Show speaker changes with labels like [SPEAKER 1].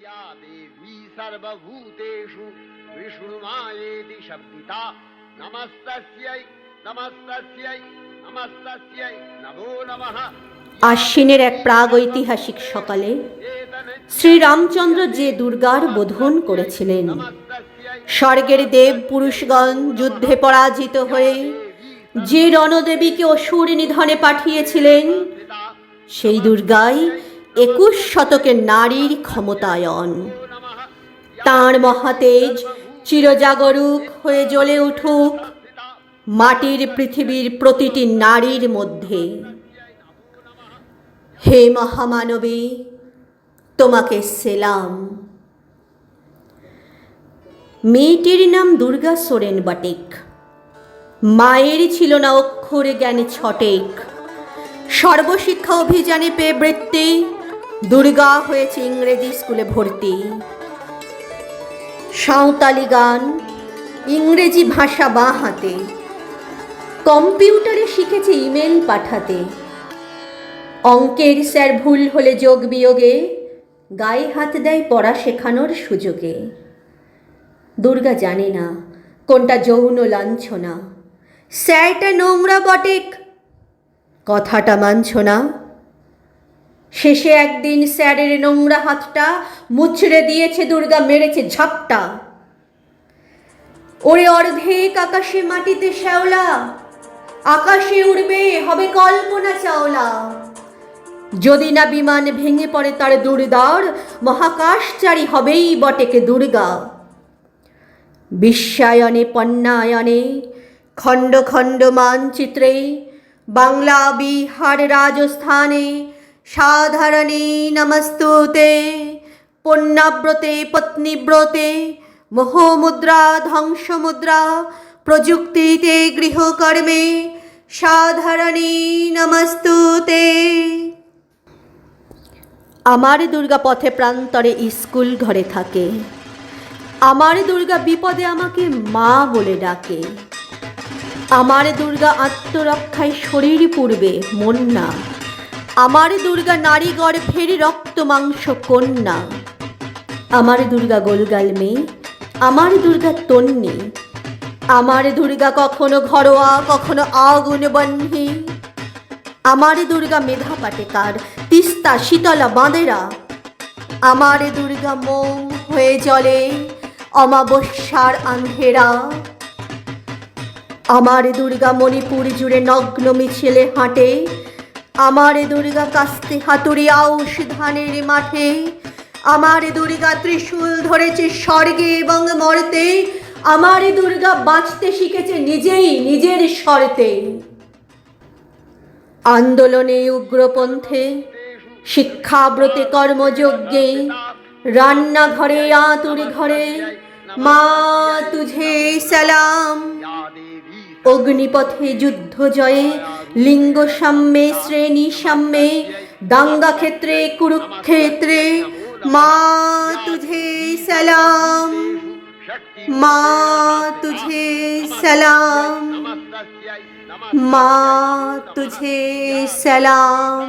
[SPEAKER 1] या देवी सर्वभूतेषु विष्णुमायेति शब्दिता नमस्तस्यै नमस्तस्यै नमस्तस्यै नमो नमः।
[SPEAKER 2] আশ্বিনের এক প্রাগৈতিহাসিক সকালে শ্রীরামচন্দ্র যে দুর্গার বোধন করেছিলেন, স্বর্গের দেব পুরুষগণ যুদ্ধে পরাজিত হয়ে যে রণদেবীকে অসুর নিধনে পাঠিয়েছিলেন, সেই দুর্গাই 21 শতকের নারীর ক্ষমতায়ন। তাঁর মহাতেজ চিরজাগরুক হয়ে জ্বলে উঠুক মাটির পৃথিবীর প্রতিটি নারীর মধ্যে। হে মহামানবী, তোমাকে সেলাম। মেয়েটির নাম দুর্গা সোরেন বটেক। মায়ের ছিল না অক্ষরে জ্ঞানে ছটেক। সর্বশিক্ষা অভিযানে পেয়ে বৃত্তি, দুর্গা হয়েছে ইংরেজি স্কুলে ভর্তি। সাঁওতালি গান, ইংরেজি ভাষা বাঁ হাতে, কম্পিউটারে শিখেছে ইমেল পাঠাতে। অঙ্কের স্যার ভুল হলে যোগ বিয়োগে গায়ে হাত দেয় পড়া শেখানোর সুযোগে। দুর্গা জানে না কোনটা যৌন লাঞ্ছনা। স্যারটা নোংরা বটেক, কথাটা মানছ না। শেষে একদিন স্যারের নোংরা হাতটা মুচড়ে দিয়েছে দুর্গা, মেরেছে ঝাপটা। ওরে অর্ধেক আকাশে মাটিতে শ্যাওলা, আকাশে উড়বে হবে কল্পনা চাওলা। যদি না বিমান ভেঙে পড়ে তার দুর্দার, মহাকাশচারী হবেই বটেকে দুর্গা। বিশ্বায়নে পণ্যায়নে খণ্ড খণ্ড মানচিত্রে, বাংলা বিহার রাজস্থানে সাধারণে নমস্তুতে। পণ্যাব্রতে পত্নীব্রতে মোহমুদ্রা ধ্বংসমুদ্রা, প্রযুক্তিতে গৃহকর্মে সাধারণে নমস্তুতে। আমার দুর্গা পথে প্রান্তরে স্কুল ঘরে থাকে। আমার দুর্গা বিপদে আমাকে মা বলে ডাকে। আমার দুর্গা আত্মরক্ষায় শরীর পূর্বে মন না। আমার দুর্গা নারী গর্ভের রক্ত মাংস কন্যা। আমার দুর্গা গোলগাল মেয়ে, আমার দুর্গা তন্নি। আমার দুর্গা কখনো ঘরোয়া কখনো আগুন বহ্নি। আমার দুর্গা মেধা পাটেকার, তিস্তা শীতলা বাঁদেরা। আমার দুর্গা মোম হয়ে জ্বলে অমাবস্যার আন্ধেরা। আমার দুর্গা মণিপুর জুড়ে নগ্ন মিছিলে হাঁটে। আমার দুর্গা কাস্তে হাতুড়ি আউশ ধানের মাঠে। আমার দুর্গা ত্রিশূল ধরেছে স্বর্গে এবং মর্তে। আমার দুর্গা বাঁচতে শিখেছে নিজেই নিজের শর্তে। আন্দোলনে উগ্রপন্থে, শিক্ষাব্রতে কর্মযজ্ঞে, রান্নাঘরে আতুর ঘরে মা তুঝে সালাম। অগ্নিপথে যুদ্ধ জয়ে, লিঙ্গ সাম্যে শ্রেণী সাম্যে, দাঙ্গা ক্ষেত্রে কুরুক্ষেত্রে মা তুঝে সালাম। মা তুঝে সালাম, মা তুঝে সালাম।